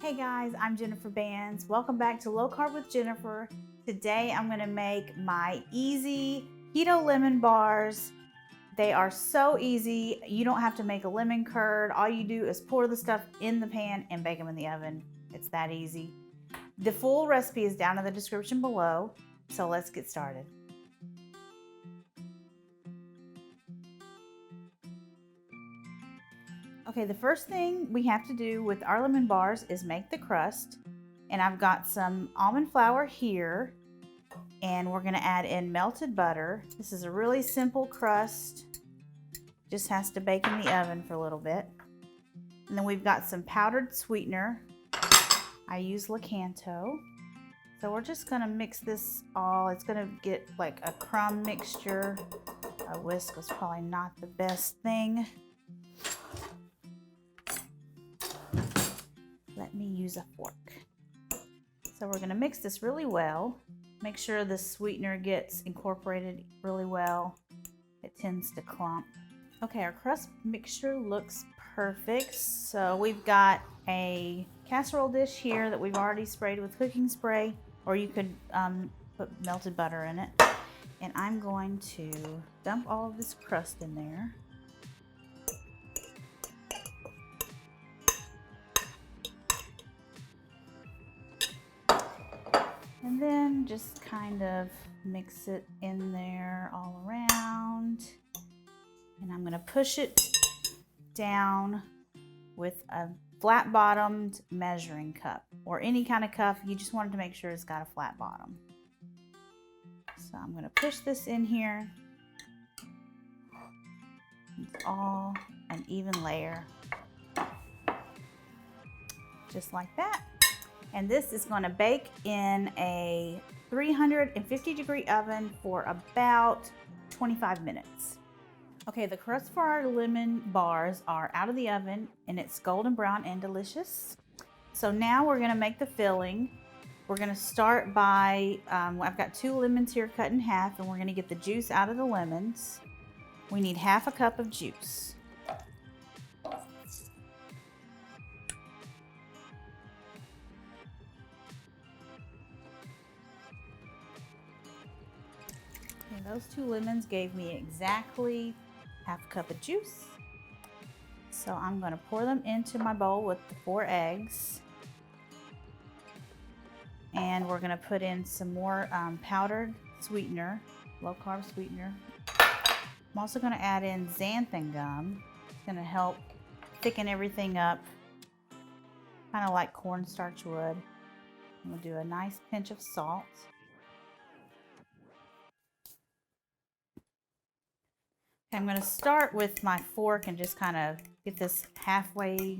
Hey guys, I'm Jennifer Bands. Welcome back to Low Carb with Jennifer. Today I'm going to make my easy Keto Lemon Bars. They are so easy. You don't have to make a lemon curd. All you do is pour the stuff in the pan and bake them in the oven. It's that easy. The full recipe is down in the description below. So let's get started. Okay, the first thing we have to do with our lemon bars is make the crust. And I've got some almond flour here, and we're gonna add in melted butter. This is a really simple crust. Just has to bake in the oven for a little bit. And then we've got some powdered sweetener. I use lakanto. So we're just gonna mix this all. It's gonna get like a crumb mixture. A whisk was probably not the best thing. Let me use a fork. So we're gonna mix this really well. Make sure the sweetener gets incorporated really well. It tends to clump. Okay, our crust mixture looks perfect. So we've got a casserole dish here that we've already sprayed with cooking spray, or you could put melted butter in it. And I'm going to dump all of this crust in there. And then just kind of mix it in there all around. And I'm gonna push it down with a flat bottomed measuring cup or any kind of cup. You just wanted to make sure it's got a flat bottom. So I'm gonna push this in here. It's all an even layer. Just like that. And this is going to bake in a 350-degree oven for about 25 minutes. Okay, the crust for our lemon bars are out of the oven and it's golden brown and delicious. So now we're going to make the filling. We're going to start by, I've got 2 lemons here cut in half, and we're going to get the juice out of the lemons. We need half a cup of juice. And those 2 lemons gave me exactly half a cup of juice. So I'm going to pour them into my bowl with the 4 eggs. And we're going to put in some more powdered sweetener, low carb sweetener. I'm also going to add in xanthan gum. It's going to help thicken everything up, kind of like cornstarch would. I'm going to do a nice pinch of salt. I'm going to start with my fork and just kind of get this halfway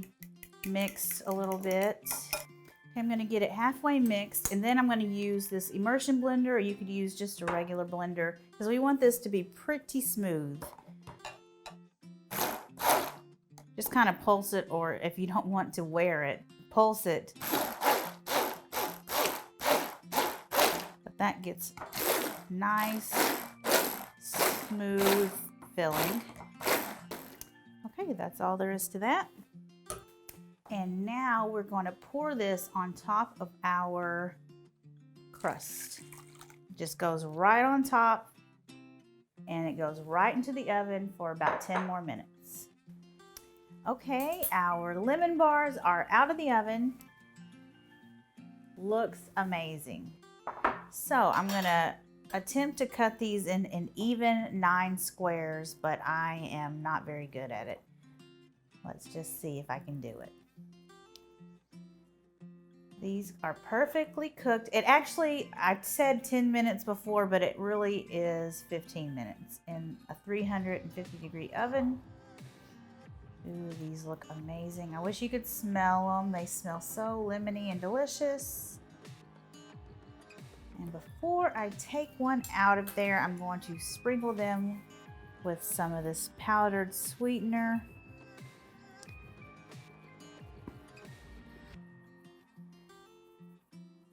mixed a little bit. I'm going to get it halfway mixed, and then I'm going to use this immersion blender, or you could use just a regular blender, because we want this to be pretty smooth. Just kind of pulse it, or if you don't want to wear it, pulse it. But that gets nice, smooth filling. Okay, that's all there is to that. And now we're going to pour this on top of our crust. It just goes right on top, and it goes right into the oven for about 10 more minutes. Okay, our lemon bars are out of the oven. Looks amazing. So I'm gonna attempt to cut these in even 9 squares, but I am not very good at it. Let's just see if I can do it. These are perfectly cooked. It actually, I said 10 minutes before, but it really is 15 minutes in a 350-degree oven. Ooh, these look amazing. I wish you could smell them. They smell so lemony and delicious. And before I take one out of there, I'm going to sprinkle them with some of this powdered sweetener.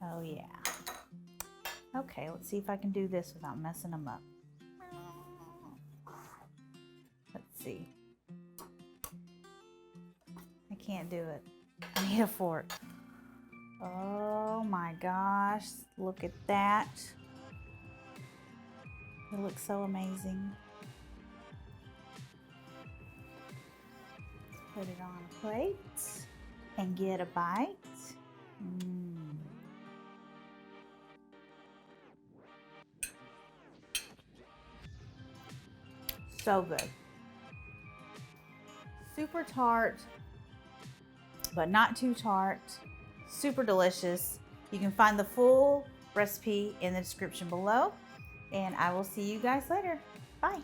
Oh yeah. Okay, let's see if I can do this without messing them up. Let's see. I can't do it. I need a fork. Oh my gosh, look at that. It looks so amazing. Put it on a plate and get a bite. So good. Super tart, but not too tart. Super delicious. You can find the full recipe in the description below, and I will see you guys later. Bye.